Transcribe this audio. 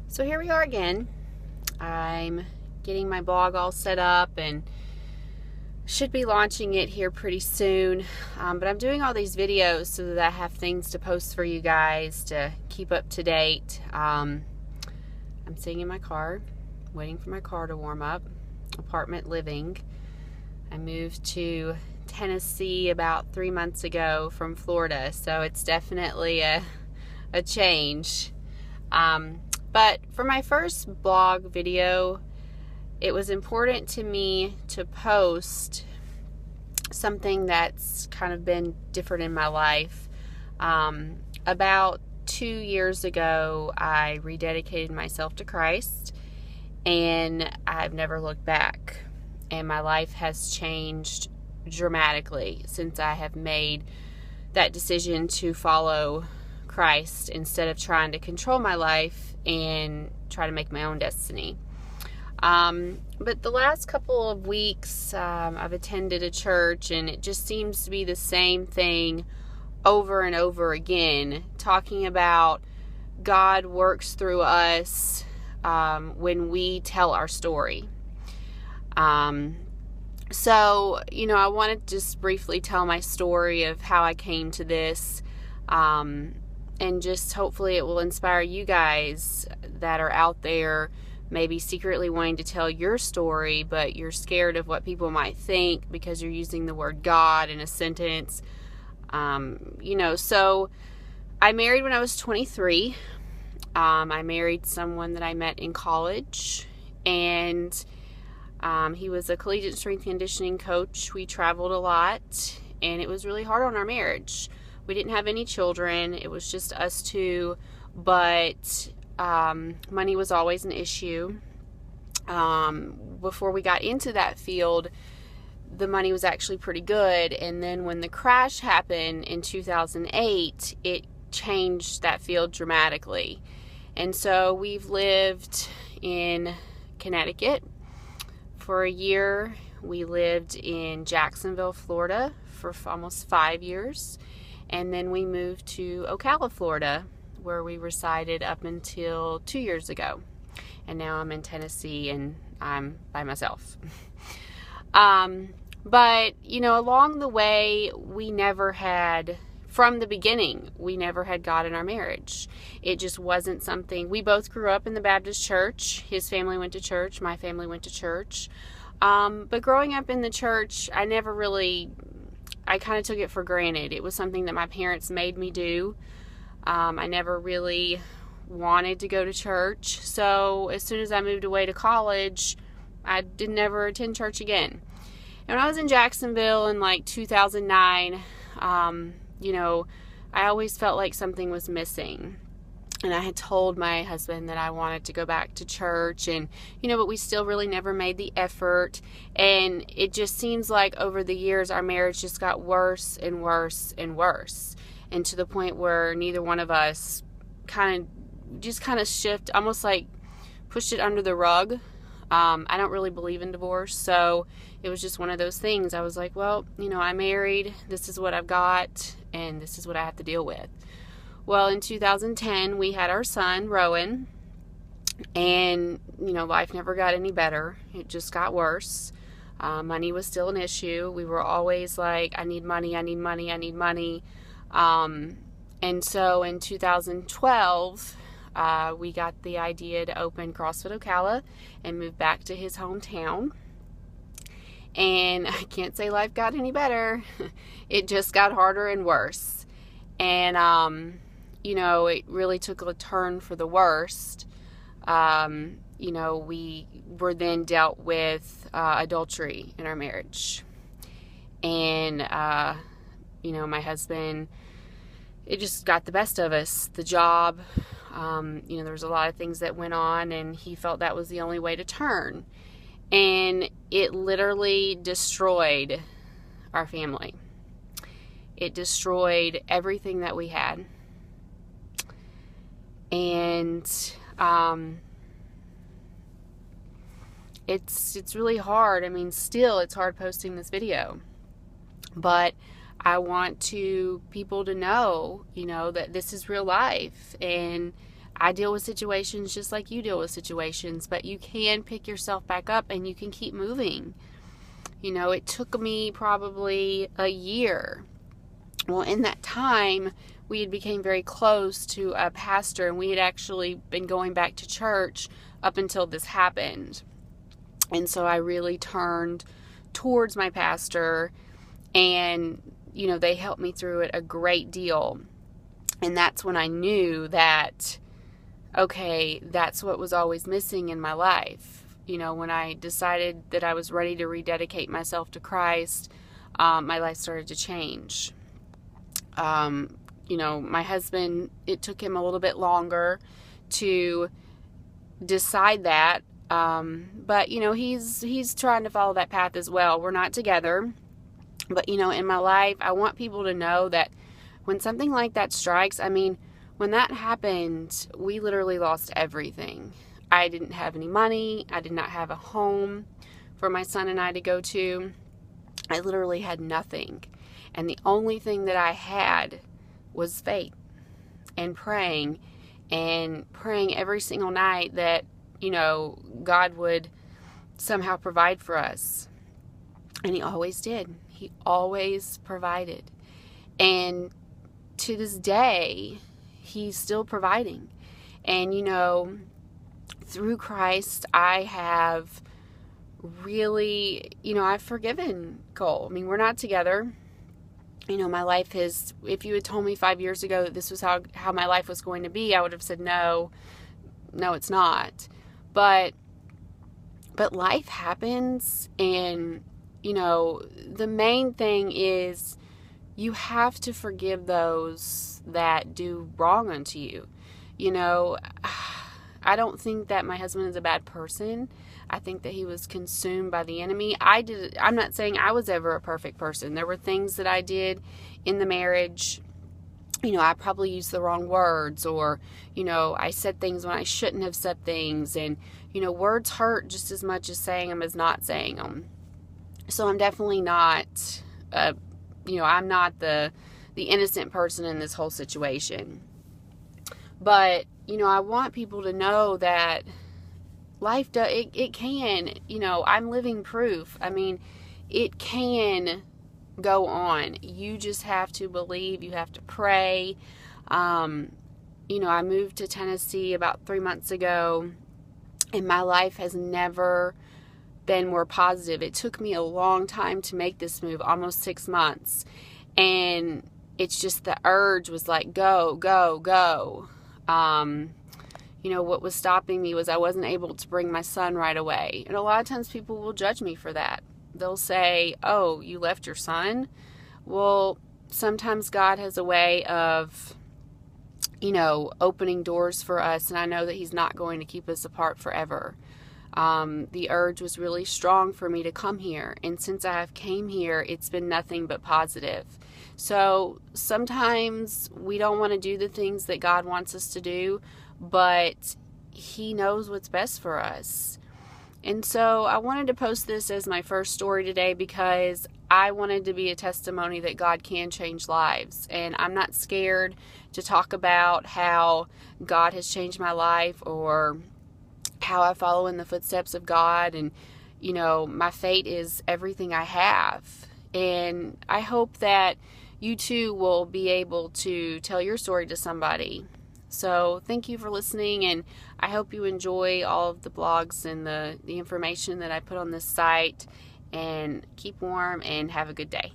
So here we are again. I'm getting my blog all set up and should be launching it here pretty soon. But I'm doing all these videos so that I have things to post for you guys to keep up to date. I'm sitting in my car, waiting for my car to warm up. Apartment living. I moved to Tennessee about 3 months ago from Florida, so it's definitely a change. But for my first blog video, it was important to me to post something that's kind of been different in my life. About 2 years ago, I rededicated myself to Christ, and I've never looked back. And my life has changed dramatically since I have made that decision to follow Christ instead of trying to control my life and try to make my own destiny. But the last couple of weeks, I've attended a church, and it just seems to be the same thing over and over again, talking about God works through us when we tell our story. So, I want to just briefly tell my story of how I came to this, and just hopefully it will inspire you guys that are out there maybe secretly wanting to tell your story, but you're scared of what people might think because you're using the word God in a sentence. So I married when I was 23. I married someone that I met in college, and he was a collegiate strength conditioning coach. We traveled a lot, and it was really hard on our marriage. We didn't have any children. It was just us two, but money was always an issue. Before we got into that field, the money was actually pretty good, and then when the crash happened in 2008, it changed that field dramatically. And so we've lived in Connecticut for a year. We lived in Jacksonville, Florida for almost 5 years. And then we moved to Ocala, Florida, where we resided up until 2 years ago. And now I'm in Tennessee, and I'm by myself. But, along the way, from the beginning, we never had God in our marriage. It just wasn't something. We both grew up in the Baptist church. His family went to church. My family went to church. But growing up in the church, I kind of took it for granted. It was something that my parents made me do. I never really wanted to go to church. So as soon as I moved away to college, I did never attend church again. And when I was in Jacksonville in 2009, I always felt like something was missing. And I had told my husband that I wanted to go back to church, and, but we still really never made the effort. And it just seems like over the years, our marriage just got worse and worse and worse. And to the point where neither one of us kind of shift, almost like pushed it under the rug. I don't really believe in divorce. So it was just one of those things. I was like, well, I'm married. This is what I've got, and this is what I have to deal with. Well, in 2010, we had our son, Rowan, and, life never got any better. It just got worse. Money was still an issue. We were always like, I need money, I need money, I need money. And so in 2012, we got the idea to open CrossFit Ocala and move back to his hometown. And I can't say life got any better. It just got harder and worse. And, it really took a turn for the worst. We were then dealt with adultery in our marriage. And, my husband, it just got the best of us. The job, there was a lot of things that went on, and he felt that was the only way to turn. And it literally destroyed our family. It destroyed everything that we had. And it's really hard. Still, it's hard posting this video. But I want people to know, that this is real life, and I deal with situations just like you deal with situations, but you can pick yourself back up and you can keep moving. You know, it took me probably a year. Well, in that time, we had become very close to a pastor, and we had actually been going back to church up until this happened. And so I really turned towards my pastor, and, you know, they helped me through it a great deal. And that's when I knew that, okay, that's what was always missing in my life. You know, when I decided that I was ready to rededicate myself to Christ, my life started to change. You know, my husband, it took him a little bit longer to decide that. But, you know, he's trying to follow that path as well. We're not together. But, you know, in my life, I want people to know that when something like that strikes, I mean, when that happened, we literally lost everything. I didn't have any money. I did not have a home for my son and I to go to. I literally had nothing. And the only thing that I had was faith and praying every single night that, you know, God would somehow provide for us. And He always did. He always provided. And to this day, He's still providing. And, you know, through Christ, I have really, you know, I've forgiven Cole. I mean, we're not together. You know, my life is, if you had told me 5 years ago that this was how my life was going to be, I would have said, no, it's not. But life happens, and, you know, the main thing is you have to forgive those that do wrong unto you. You know, I don't think that my husband is a bad person. I think that he was consumed by the enemy. I'm not saying I was ever a perfect person. There were things that I did in the marriage. You know, I probably used the wrong words, or, you know, I said things when I shouldn't have said things. And, you know, words hurt just as much as saying them as not saying them. So I'm definitely not, you know, I'm not the innocent person in this whole situation. But, you know, I want people to know that life it can, you know, I'm living proof. I mean, it can go on. You just have to believe. You have to pray. You know, I moved to Tennessee about 3 months ago, and my life has never been more positive. It took me a long time to make this move, almost 6 months. And it's just the urge was like, go, go, go. You know, what was stopping me was I wasn't able to bring my son right away. And a lot of times people will judge me for that. They'll say, oh, you left your son? Well, sometimes God has a way of, you know, opening doors for us. And I know that He's not going to keep us apart forever. The urge was really strong for me to come here. And since I have came here, it's been nothing but positive. So sometimes we don't want to do the things that God wants us to do, but He knows what's best for us. And so I wanted to post this as my first story today because I wanted to be a testimony that God can change lives. And I'm not scared to talk about how God has changed my life or how I follow in the footsteps of God. And, you know, my faith is everything I have. And I hope that you too will be able to tell your story to somebody. So thank you for listening, and I hope you enjoy all of the blogs and the information that I put on this site. And keep warm and have a good day.